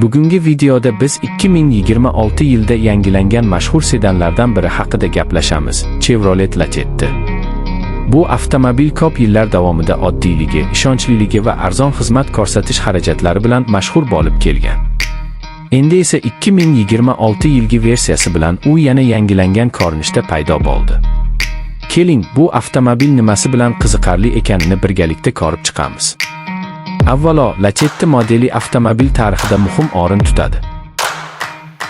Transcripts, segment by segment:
Bugungi videoda biz 2026 yilda yangilangan mashhur sedanlardan biri haqida gaplashamiz. Chevrolet Lacetti. Bu avtomobil ko'p yillar davomida oddiyligi, ishonchliligi va arzon xizmat ko'rsatish xarajatlari bilan mashhur bo'lib kelgan. Endi esa 2026 yilgi versiyasi bilan u yana yangilangan ko'rinishda paydo bo'ldi. Keling, bu avtomobil nimasi bilan qiziqarli ekanini birgalikda ko'rib chiqamiz. Avvalo, Lacetti modeli avtomobil tarixida muhim o'rin tutadi.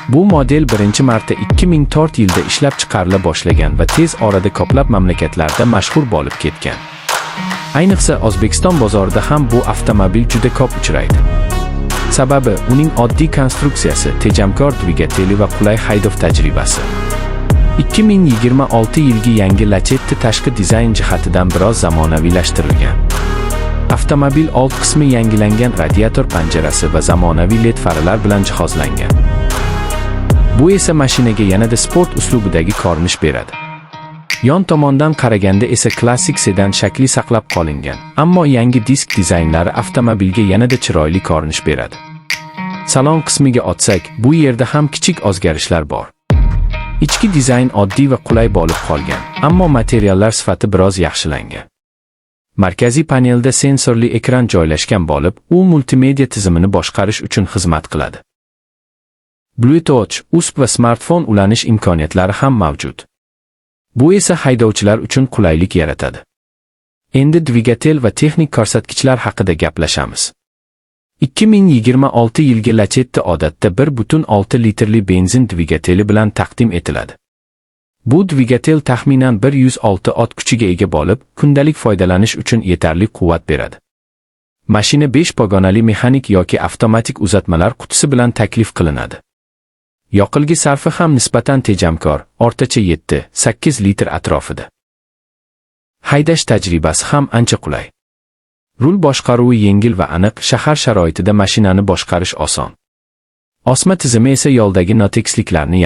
Bu model birinchi marta 2004 yilda ishlab chiqarila boshlagan va tez orada ko'plab mamlakatlarda mashhur bo'lib ketgan. Ayniqsa O'zbekiston bozorida ham bu avtomobil juda ko'p uchraydi. Sababi uning oddiy konstruksiyasi, tejamkor dvigateli va qulay haydov tajribasi. 2026 yilgi yangi Lacetti tashqi dizayn jihatidan biroz zamonaviylashtirilgan. Avtomobil old qismi yangilangan radiator panjarasi va zamonaviy LED faralar bilan jihozlangan. Bu esa mashinaga yanada sport uslubidagi ko'rinish beradi. Yon tomondan qaraganda esa klassik sedan shakli saqlab qolingan, ammo yangi disk dizaynlari avtomobilga yanada chiroyli ko'rinish beradi. Salon qismiga o'tsak, bu yerda ham kichik o'zgarishlar bor. Ichki dizayn oddiy va qulay bo'lib qolgan, ammo materiallar sifati biroz yaxshilangan. Markaziy panelda sensorli ekran joylashgan bo'lib, u multimedia tizimini boshqarish uchun xizmat qiladi. Bluetooth, USB va smartfon ulanish imkoniyatlari ham mavjud. Bu esa haydovchilar uchun qulaylik yaratadi. Endi dvigatel va texnik ko'rsatkichlar haqida gaplashamiz. 2026 yilgi Lacetti odatda 1.6 litrli benzin dvigateli bilan taqdim etiladi. Bu dvigatel taxminan 106 ot kuchiga ega bo'lib, kundalik foydalanish uchun yetarli quvvat beradi. Mashina 5 pogonali mexanik yoki avtomatik uzatmalar qutisi bilan taklif qilinadi. Yoqilgi sarfi ham nisbatan tejamkor, o'rtacha 7-8 litr atrofida. Haydash tajribasi ham ancha qulay. Rul boshqaruvi yengil va aniq, shahar sharoitida mashinani boshqarish oson. Osma tizimi esa yo'ldagi notekisliklarni